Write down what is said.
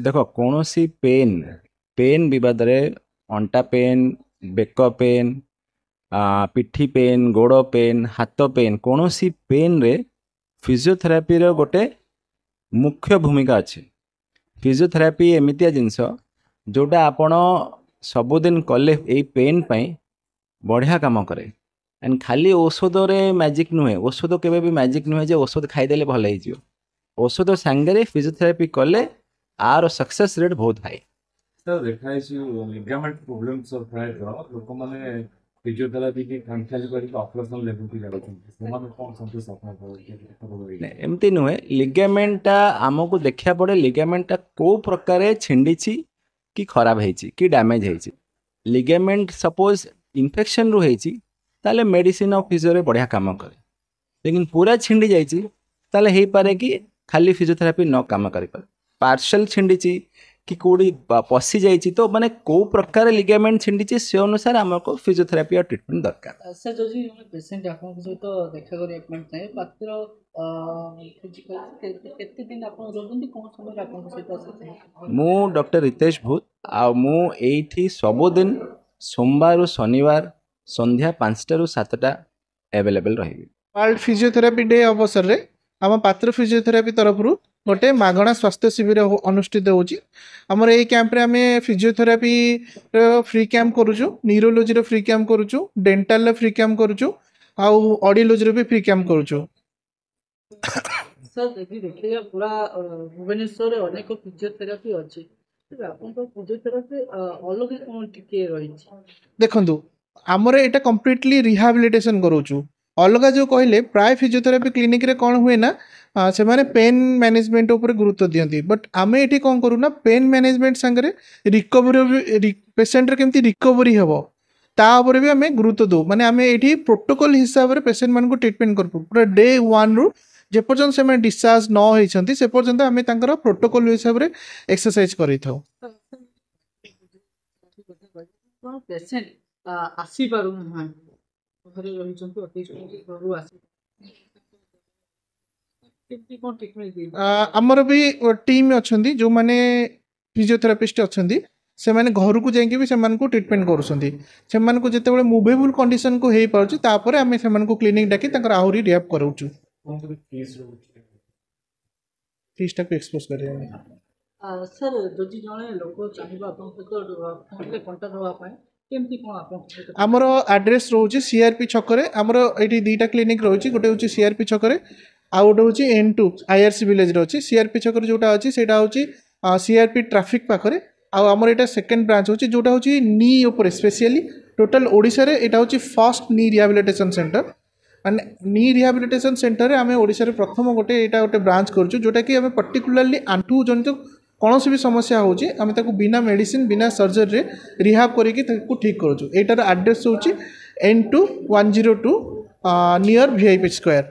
देख कौन सी pen pen विवाद रे अंटा पेन बेक पेन पिठी पेन गोड़ पेन हाथ पेन कौन सी पेन रे फिजियोथेरापी रो गोटे मुख्य भूमिका अच्छे। फिजियोथेरापी एमितिया जिनस जोटा आपण सबुदिन कले यही पेन पाई बढ़िया काम करे। एंड खाली औषध रे मैजिक नुहे, औषध केबे भी मैजिक नुहे जे औषध खाईदेले भल हो। औषध सांगे फिजियोथेरापी कले आर सक्सेस रेट बहुत हाई। सर देखा लिगामेंट प्रोब्लेम्स प्राय लोक मैंने फिजियोथेरापी की कैंसिल करके ऑपरेशन लेवल की जाउछन्ति सेमान कोन संतोष आपन एमती नुहे लिगामेंटा आमको देखा पड़े लिगामेंटा को प्रकार छिंडी कि खराब है कि डैमेज है। लिगामेंट सपोज इन्फेक्शन रु है ताले मेडिसिन और फिजियो बढ़िया काम करे, लेकिन पूरा छिंडी जाइए हो पारे कि खाली फिजियोथेरापी न काम करे पार्शल छिंडी कि कौड़ी पशि जाइए तो माने को प्रकार लिगामेंट छिंडी से अनुसार आमको फिजियोथेरापी और ट्रीटमेंट दरकार। सर जो पेशेंट आपन सहित देखा करी अपॉइंट चाहे मात्र फिजिकल केते दिन आपन रहउछन्ति कोन समय आपन सहित आछथि। मु डॉक्टर रितेश भूत आ मु एठी सबुदिन सोमवार रु शनिवार संध्या 5टा रु 7टा अवेलेबल रही। वर्ल्ड फिजियोथेरापी डे अवसर रे आम पात्र फिजियोथेरापी तरफ गोटे मागणा स्वास्थ्य शिविर अनुष्ठित होची। हमर ए कैंप रे आमे फिजियोथेरापी फ्री कैंप करूछु, न्यूरोलॉजी रो फ्री कैंप करूछु, डेंटल रो फ्री कैंप करूछु, आ ऑडियोलॉजी रो भी फ्री कैंप करूछु। सर देखिए पूरा भुवनेश्वर रे अनेक फिजियोथेरापी अछि, आपन तो फिजियोथेरापी अलग कोन टिके रही देखंतु हमर एटा कंप्लीटली रिहैबिलिटेशन करूछु। अलग जो कहले प्राय फिजियोथेरापी क्लिनिक रे कौन हुए ना से माने पेन मैनेजमेंट ऊपर गुरुत्व दियंती, बट आमे एठी कौन करू ना पेन मैनेजमेंट संगे रिकवरी पेशेंट रे केमती रिकवरी हेबो ता ऊपर भी आमे गुरुत्व दो। माने आमे एठी प्रोटोकॉल हिसाब रे पेशेंट मान को ट्रीटमेंट करपु पूरा डे 1 रु जे पर्यंत से डिस्चार्ज न होइछंती से पर्यंत आमे तांकर प्रोटोकॉल हिसाब रे एक्सरसाइज करि थाउ। कोन पेशेंट आसी पारु ना घरे रहिछंती अति घरु आसी केमती कोन ट्रीटमेंट दी हमर भी टीम अछंती जो माने फिजियोथेरापिस्ट अछंती से माने घर को जाइके भी सेमान को ट्रीटमेंट करूछंती। सेमान को जेतेबेले मूवेबल कंडीशन को हेई पाउची तापर आमे सेमान को क्लिनिक डाकी ताकर आहुरी रिहैब करूछु। फीस तक एक्सपोज करे सर जदि जने लोक चाहिबा आपन सहित फोन पे कांटेक्ट होवा पाए केमती कोन आपन हमर एड्रेस रोची सीआरपी छकरे। हमर एठी दीटा क्लिनिक रोची, गोटे होची सीआरपी छकरे आ गोटे होची N2 आईआरसी विलेज रोची। सीआरपी छकरे जोटा अछि सेटा होची सीआरपी ट्रैफिक पाखरे। आ हमर एटा सेकंड ब्रांच होची जोटा होची नी ऊपर स्पेशली टोटल ओडिसा रे एटा होची first knee rehabilitation centre. And knee rehabilitation centre रे आमे ओडिसा रे प्रथम गोटे एटा गोटे ब्रांच करछु जोटा कि आमे पर्टिकुलरली आंठू जनित कौन सी भी समस्या होची आमे ताकू बिना मेडिसिन बिना सर्जरी रे रिहैब करिकि ताकू ठीक करछु। एटार एड्रेस होची N2 102 नियर VIP स्क्वायर।